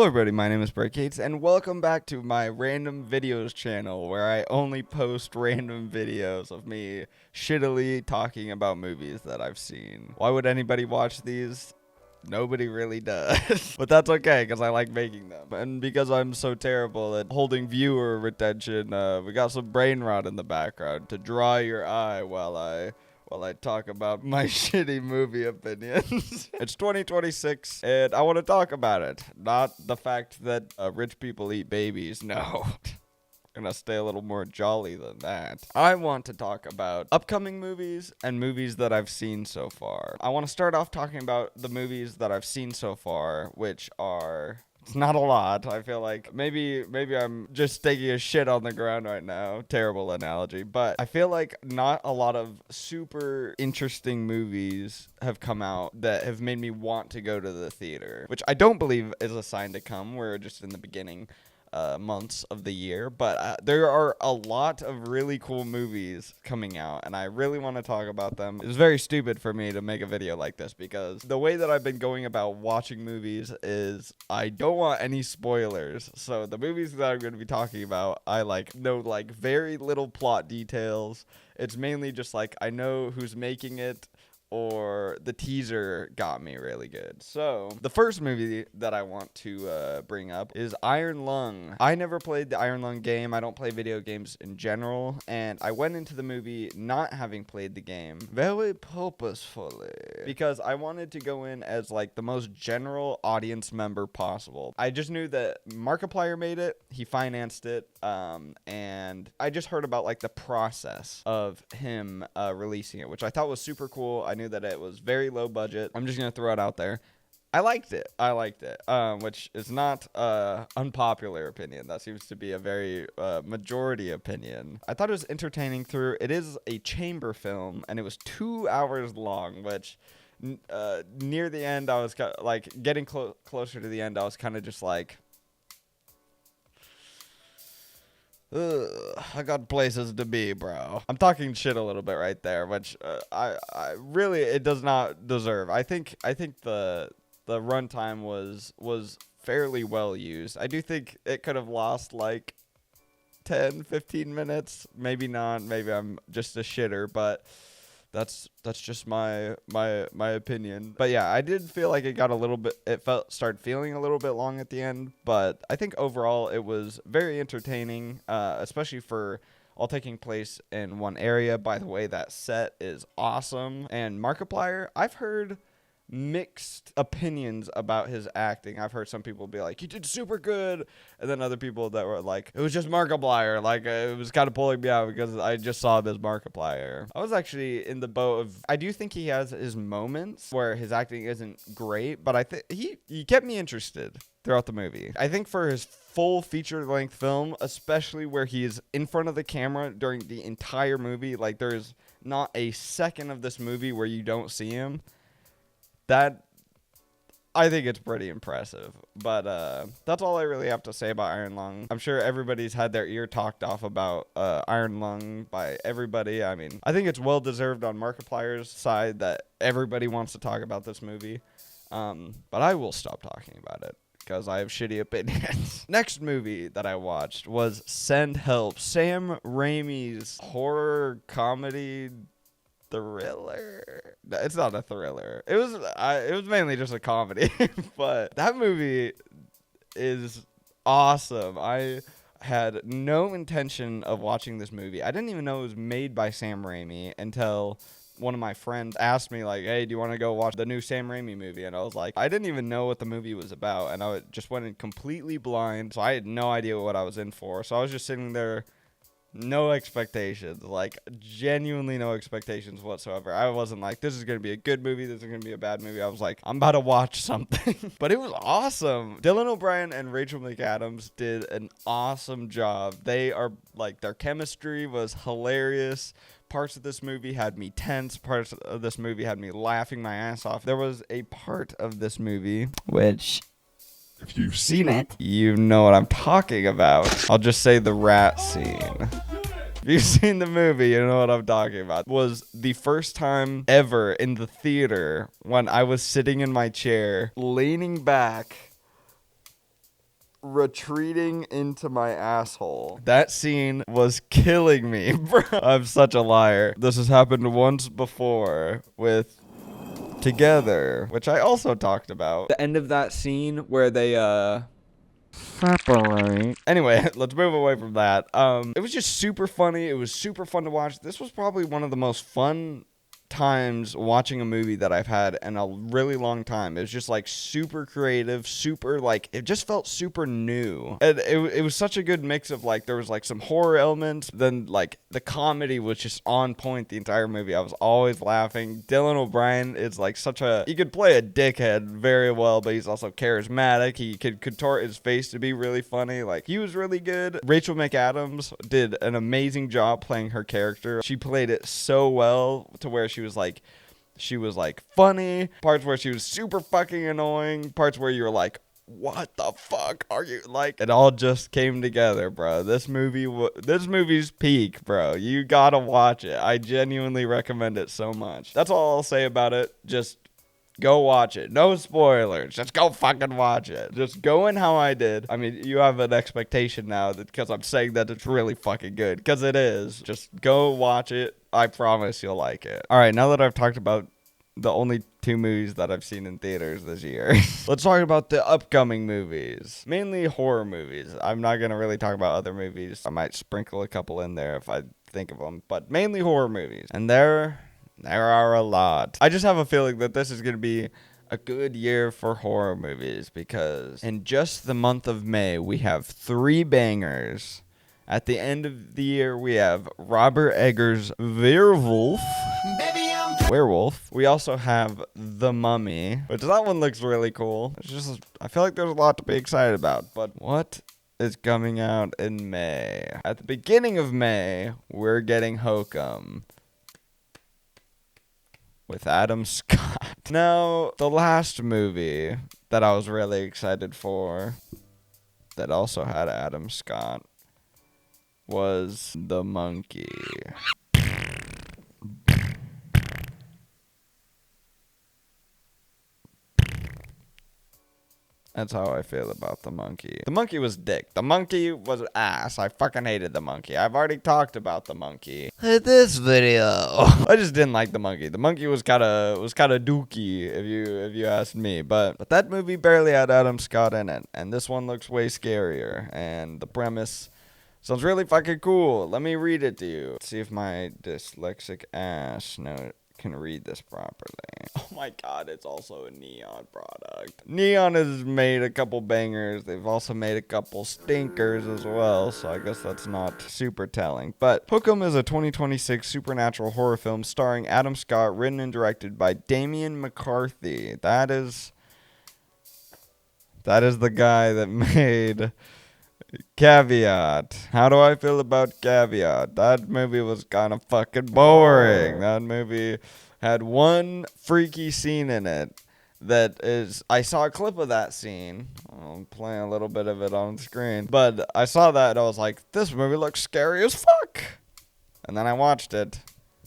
everybody, my name is Backrooms, and welcome back to my random videos channel where I only post random videos of me shittily talking about movies that I've seen. Why would anybody watch these? Nobody really does. But that's okay, because I like making them. And because I'm so terrible at holding viewer retention, we got some brain rot in the background to dry your eye while I talk about my shitty movie opinions. It's 2026, and I want to talk about it. Not the fact that rich people eat babies. No. I'm gonna stay a little more jolly than that. I want to talk about upcoming movies and movies that I've seen so far. I want to start off talking about the movies that I've seen so far, which are... It's not a lot. I feel like maybe I'm just taking a shit on the ground right now. Terrible analogy. But I feel like not a lot of super interesting movies have come out that have made me want to go to the theater, which I don't believe is a sign to come. We're just in the beginning months of the year, but there are a lot of really cool movies coming out, and I really want to talk about them. It's very stupid for me to make a video like this because the way that I've been going about watching movies is I don't want any spoilers. So the movies that I'm going to be talking about, I know very little plot details. It's mainly just I know who's making it, or the teaser got me really good. So the first movie that I want to bring up is Iron Lung. I never played the Iron Lung game. I don't play video games in general, and I went into the movie not having played the game very purposefully because I wanted to go in as the most general audience member possible. I just knew that Markiplier made it, he financed it, and I just heard about the process of him releasing it, which I thought was super cool. I knew that it was very low budget. I'm just gonna throw it out there. I liked it, which is not unpopular opinion. That seems to be a very majority opinion. I thought it was entertaining through. It is a chamber film, and it was 2 hours long, which near the end, I was getting closer to the end, I was kind of just I got places to be, bro. I'm talking shit a little bit right there, which I really, it does not deserve. I think the runtime was fairly well used. I do think it could have lost 10, 15 minutes. Maybe not. Maybe I'm just a shitter, but that's just my opinion. But yeah, I did feel like it got a little bit, started feeling a little bit long at the end, but I think overall it was very entertaining, especially for all taking place in one area. By the way, that set is awesome. And Markiplier, I've heard mixed opinions about his acting. I've heard some people be like, he did super good, and then other people that were like, it was just Markiplier. It was kind of pulling me out because I just saw him as Markiplier. I was actually in the boat of, I do think he has his moments where his acting isn't great, but I think he kept me interested throughout the movie. I think for his full feature-length film, especially where he is in front of the camera during the entire movie, there's not a second of this movie where you don't see him. That, I think it's pretty impressive. But that's all I really have to say about Iron Lung. I'm sure everybody's had their ear talked off about Iron Lung by everybody. I mean, I think it's well-deserved on Markiplier's side that everybody wants to talk about this movie. But I will stop talking about it because I have shitty opinions. Next movie that I watched was Send Help, Sam Raimi's horror comedy thriller. It's not a thriller. It was mainly just a comedy. But that movie is awesome. I had no intention of watching this movie. I didn't even know it was made by Sam Raimi until one of my friends asked me hey, do you want to go watch the new Sam Raimi movie? And I was like, I didn't even know what the movie was about, and I just went in completely blind, so I had no idea what I was in for. So I was just sitting there, no expectations, genuinely no expectations whatsoever. I wasn't this is going to be a good movie, this is going to be a bad movie. I was I'm about to watch something. But it was awesome. Dylan O'Brien and Rachel McAdams did an awesome job. They are, their chemistry was hilarious. Parts of this movie had me tense. Parts of this movie had me laughing my ass off. There was a part of this movie which, if you've seen it, you know what I'm talking about. I'll just say the rat scene. If you've seen the movie, you know what I'm talking about. It was the first time ever in the theater when I was sitting in my chair, leaning back, retreating into my asshole. That scene was killing me, bro. I'm such a liar. This has happened once before with Together, which I also talked about. The end of that scene where they separate. Anyway, let's move away from that. It was just super funny. It was super fun to watch. This was probably one of the most fun times watching a movie that I've had in a really long time. It was just like super creative, super like it just felt super new. And it was such a good mix of like there was like some horror elements, then like the comedy was just on point the entire movie. I was always laughing. Dylan O'Brien is like he could play a dickhead very well, but he's also charismatic. He could contort his face to be really funny. Like he was really good. Rachel McAdams did an amazing job playing her character. She played it so well to where she was like funny, parts where she was super fucking annoying, parts where you're like, what the fuck are you like? It all just came together, bro. This movie's peak, bro. You gotta watch it. I genuinely recommend it so much. That's all I'll say about it. Just go watch it. No spoilers. Just go fucking watch it. Just go in how I did. I mean, you have an expectation now because I'm saying that it's really fucking good. Because it is. Just go watch it. I promise you'll like it. All right, now that I've talked about the only 2 movies that I've seen in theaters this year, let's talk about the upcoming movies. Mainly horror movies. I'm not going to really talk about other movies. I might sprinkle a couple in there if I think of them. But mainly horror movies. And there are a lot. I just have a feeling that this is going to be a good year for horror movies because in just the month of May, we have 3 bangers. At the end of the year, we have Robert Eggers' Werwulf. Werewolf. We also have The Mummy, which that one looks really cool. I feel like there's a lot to be excited about. But what is coming out in May? At the beginning of May, we're getting Hokum with Adam Scott. Now, the last movie that I was really excited for that also had Adam Scott was The Monkey. That's how I feel about The Monkey. The Monkey was dick. The Monkey was ass. I fucking hated The Monkey. I've already talked about The Monkey in this video. I just didn't like The Monkey. The Monkey was kind of dookie if you asked me. But that movie barely had Adam Scott in it, and this one looks way scarier. And the premise sounds really fucking cool. Let me read it to you. Let's see if my dyslexic ass can read this properly. Oh my god, it's also a Neon product. Neon has made a couple bangers. They've also made a couple stinkers as well, so I guess that's not super telling. But Hokum is a 2026 supernatural horror film starring Adam Scott, written and directed by Damian McCarthy. That is the guy that made Caveat. How do I feel about Caveat? That movie was kind of fucking boring. That movie had one freaky scene in it that is... I saw a clip of that scene. I'm playing a little bit of it on screen. But I saw that and I was like, this movie looks scary as fuck. And then I watched it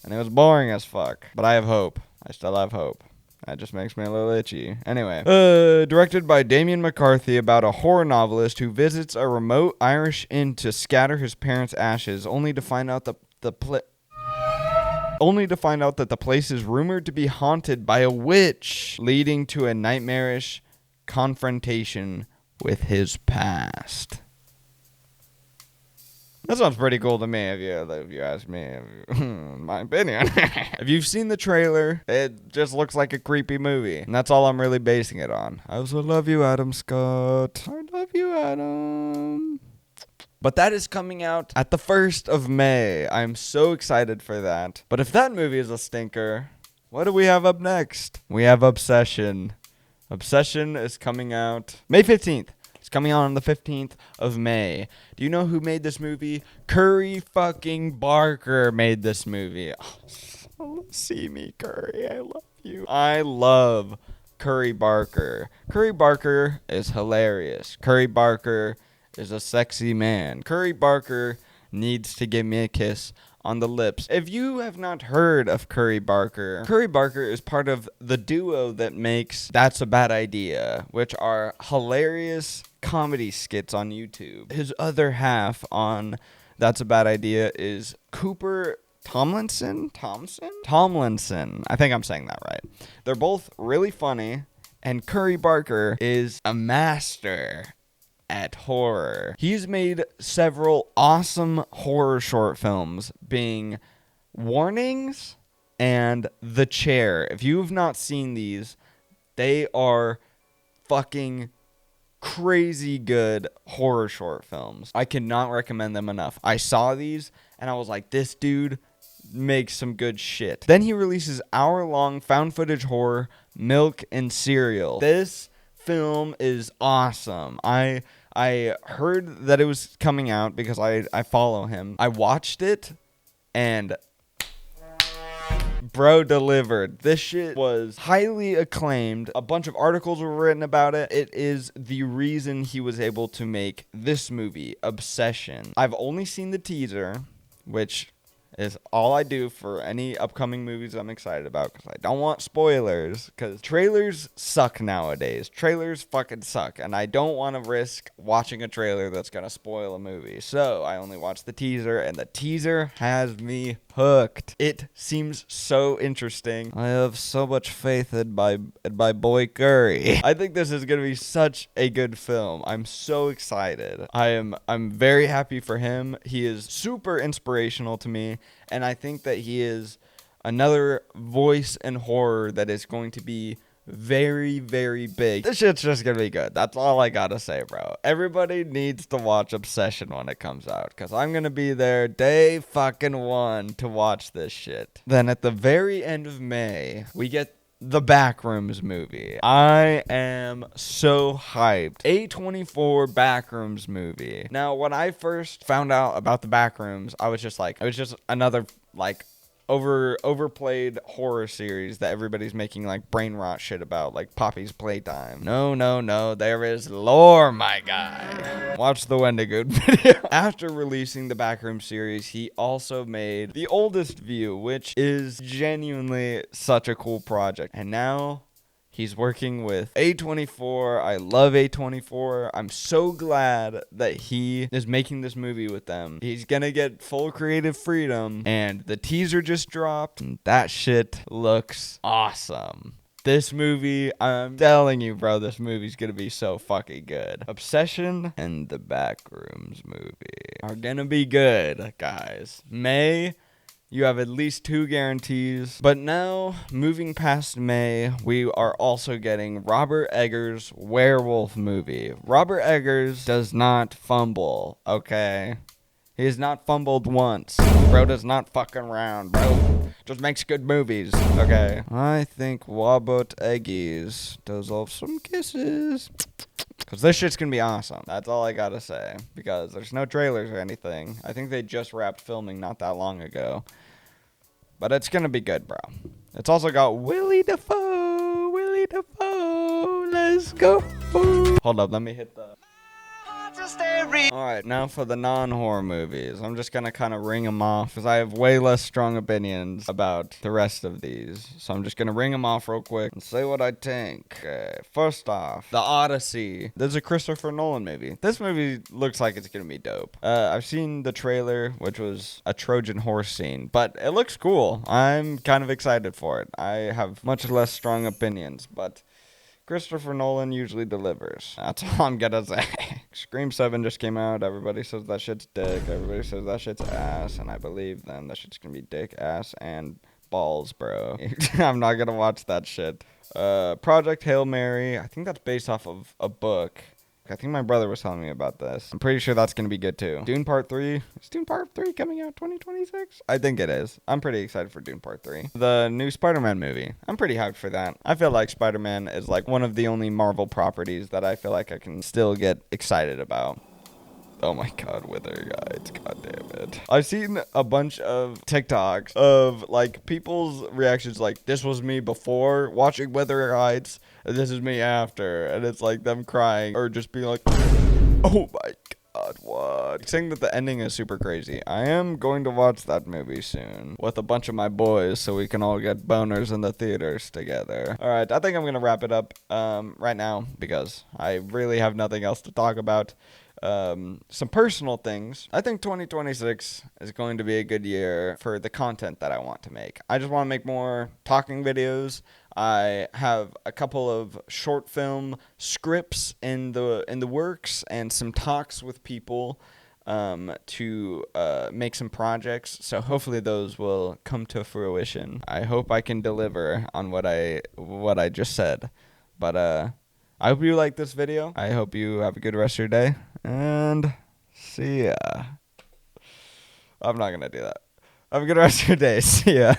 and it was boring as fuck. But I have hope. I still have hope. That just makes me a little itchy. Anyway, directed by Damian McCarthy, about a horror novelist who visits a remote Irish inn to scatter his parents' ashes, only to find out that the place is rumored to be haunted by a witch, leading to a nightmarish confrontation with his past. That sounds pretty cool to me if you ask me, my opinion. If you've seen the trailer, it just looks like a creepy movie. And that's all I'm really basing it on. I also love you, Adam Scott. I love you, Adam. But that is coming out at the 1st of May. I'm so excited for that. But if that movie is a stinker, what do we have up next? We have Obsession. Obsession is coming out May 15th. It's coming out on the 15th of May. Do you know who made this movie? Curry fucking Barker made this movie. Oh, see me, Curry. I love you. I love Curry Barker. Curry Barker is hilarious. Curry Barker is a sexy man. Curry Barker needs to give me a kiss on the lips. If you have not heard of Curry Barker is part of the duo that makes That's a Bad Idea, which are hilarious comedy skits on YouTube. His other half on That's a Bad Idea is Cooper Tomlinson. I think I'm saying that right. They're both really funny, and Curry Barker is a master at horror. He's made several awesome horror short films, being Warnings and The Chair. If you have not seen these, they are fucking crazy good horror short films. I cannot recommend them enough. I saw these and I was like, this dude makes some good shit. Then he releases hour-long found footage horror Milk and Cereal. This film is awesome. I heard that it was coming out because I follow him. I watched it and bro delivered. This shit was highly acclaimed. A bunch of articles were written about it. It is the reason he was able to make this movie, Obsession. I've only seen the teaser, which is all I do for any upcoming movies I'm excited about, because I don't want spoilers, because trailers suck nowadays. Trailers fucking suck, and I don't want to risk watching a trailer that's going to spoil a movie. So I only watched the teaser, and the teaser has me hooked. It seems so interesting. I have so much faith in my boy Curry. I think this is going to be such a good film. I'm so excited. I'm very happy for him. He is super inspirational to me. And I think that he is another voice in horror that is going to be very, very big. This shit's just going to be good. That's all I got to say, bro. Everybody needs to watch Obsession when it comes out, because I'm going to be there day fucking one to watch this shit. Then at the very end of May, we get the Backrooms movie. I am so hyped. A24 Backrooms movie. Now, when I first found out about the Backrooms, I was just like, it was just another like overplayed horror series that everybody's making like brain rot shit about, like Poppy's Playtime. No, there is lore, my guy. Watch the Wendigoon video. After releasing the Backroom series, he also made The Oldest View, which is genuinely such a cool project. And now he's working with A24. I love A24. I'm so glad that he is making this movie with them. He's gonna get full creative freedom. And the teaser just dropped. And that shit looks awesome. This movie, I'm telling you, bro, this movie's gonna be so fucking good. Obsession and the Backrooms movie are gonna be good, guys. May, you have at least 2 guarantees. But now, moving past May, we are also getting Robert Eggers' Werwulf movie. Robert Eggers does not fumble, okay? He has not fumbled once. Bro does not fuck around, bro. Just makes good movies, okay? I think Robert Eggers does off some kisses. Because this shit's gonna be awesome. That's all I gotta say. Because there's no trailers or anything. I think they just wrapped filming not that long ago. But it's gonna be good, bro. It's also got Willie Dafoe. Let's go. Hold up, let me hit the... Alright, now for the non-horror movies. I'm just gonna kind of ring them off, because I have way less strong opinions about the rest of these. So I'm just gonna ring them off real quick and say what I think. Okay, first off, The Odyssey. This is a Christopher Nolan movie. This movie looks like it's gonna be dope. I've seen the trailer, which was a Trojan horse scene, but it looks cool. I'm kind of excited for it. I have much less strong opinions, but Christopher Nolan usually delivers. That's all I'm gonna say. Scream 7 just came out. Everybody says that shit's dick. Everybody says that shit's ass. And I believe them. That shit's gonna be dick, ass, and balls, bro. I'm not gonna watch that shit. Project Hail Mary. I think that's based off of a book. I think my brother was telling me about this. I'm pretty sure that's going to be good too. Dune Part 3. Is Dune Part 3 coming out 2026? I think it is. I'm pretty excited for Dune Part 3. The new Spider-Man movie. I'm pretty hyped for that. I feel like Spider-Man is like one of the only Marvel properties that I feel like I can still get excited about. Oh my god, Wuthering Heights, god damn it. I've seen a bunch of TikToks of like people's reactions like, this was me before watching Wuthering Heights, and this is me after. And it's like them crying or just being like, oh my god, what? Saying that the ending is super crazy. I am going to watch that movie soon with a bunch of my boys so we can all get boners in the theaters together. All right, I think I'm going to wrap it up right now because I really have nothing else to talk about. Some personal things. I think 2026 is going to be a good year for the content that I want to make. I just want to make more talking videos. I have a couple of short film scripts in the works and some talks with people to make some projects. So hopefully those will come to fruition. I hope I can deliver on what I just said. But I hope you like this video. I hope you have a good rest of your day. And see ya. I'm not going to do that. Have a good rest of your day. See ya.